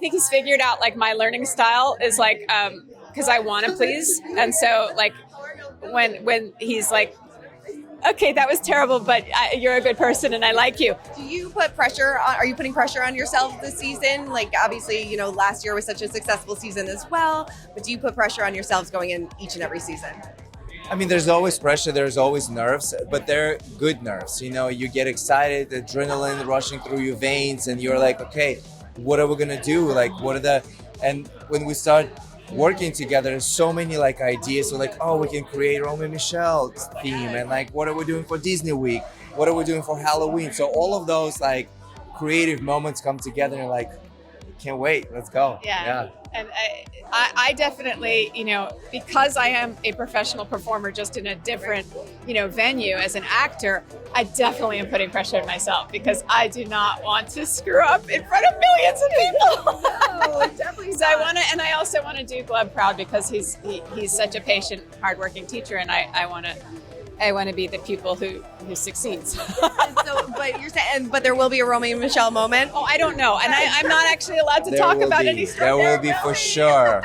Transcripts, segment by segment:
think he's figured out like my learning style is like, because I want to please. And so like when he's like, okay, that was terrible, but you're a good person and I like you. Do you put pressure on, are you putting pressure on yourself this season? Like obviously, you know, last year was such a successful season as well, but do you put pressure on yourselves going in each and every season? I mean, there's always pressure, there's always nerves, but they're good nerves. You know, you get excited, adrenaline rushing through your veins, and you're like, okay, what are we gonna do? Like, and when we start working together, there's so many like ideas. So like, oh, we can create Romy and Michelle's theme, and like, what are we doing for Disney Week? What are we doing for Halloween? So all of those like creative moments come together and like, can't wait, let's go. Yeah. And I definitely, you know, because I am a professional performer just in a different, you know, venue as an actor, I definitely am putting pressure on myself because I do not want to screw up in front of millions of people. No, definitely. So I also want to do Gleb proud because he's such a patient, hardworking teacher, and I want to be the pupil who succeeds. But you're saying, but there will be a Romy and Michele moment. Oh, I don't know, and I'm not actually allowed to talk about any story. There will be for sure.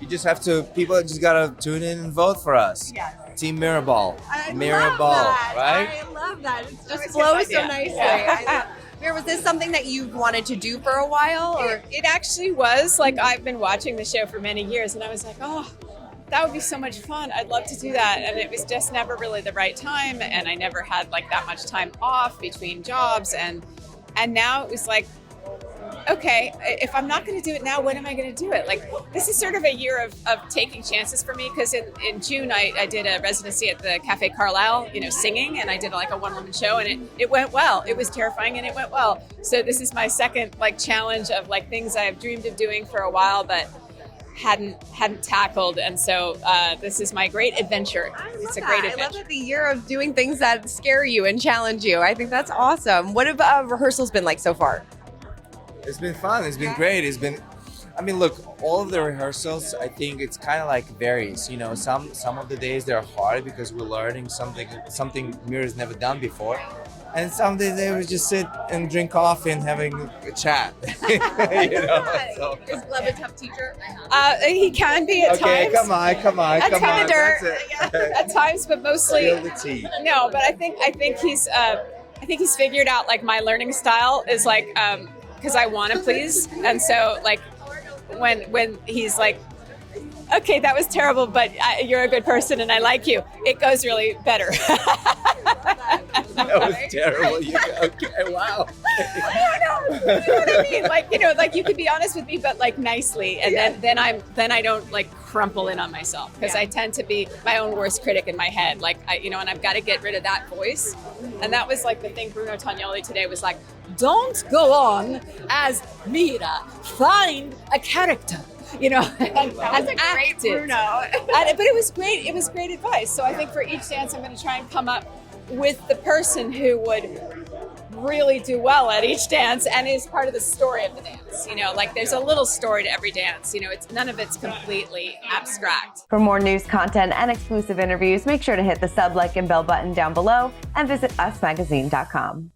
You just have to. People just gotta tune in and vote for us. Yes. Team Mirabal. Mirabal, right? I love that. It just flows so nicely. Yeah. Mira, was this something that you've wanted to do for a while, or it actually was? Like I've been watching the show for many years, and I was like, oh, that would be so much fun. I'd love to do that. And it was just never really the right time. And I never had like that much time off between jobs. And now it was like, okay, if I'm not going to do it now, when am I going to do it? Like, this is sort of a year of taking chances for me. Because in June, I did a residency at the Cafe Carlisle, you know, singing. And I did like a one-woman show and it went well. It was terrifying and it went well. So this is my second like challenge of like things I've dreamed of doing for a while, but hadn't tackled, and so this is my great adventure. It's a great adventure. I love that the year of doing things that scare you and challenge you. I think that's awesome. What have rehearsals been like so far? It's been fun. It's been great. I mean, look, all of the rehearsals, I think it's kind of like varies. You know, some of the days they're hard because we're learning something Mira's never done before. And some days they would just sit and drink coffee and having a chat. You know, so. Is Gleb a tough teacher? He can be at times. Come on. That's it. At times, but mostly. Spill the tea. No, but I think he's figured out like my learning style is like because I want to please, and so like when he's like, okay, that was terrible, but you're a good person and I like you, it goes really better. That was terrible. Okay, wow. I don't know. You know what I mean? Like, you know, like you could be honest with me, but like nicely, and then I don't like crumple in on myself because I tend to be my own worst critic in my head. Like and I've got to get rid of that voice. And that was like the thing Bruno Tonioli today was like, don't go on as Mira. Find a character. You know, and great Bruno. But it was great. It was great advice. So I think for each dance, I'm going to try and come up with the person who would really do well at each dance and is part of the story of the dance. You know, like there's a little story to every dance. You know, none of it's completely abstract. For more news, content, and exclusive interviews, make sure to hit the sub, like, and bell button down below and visit usmagazine.com.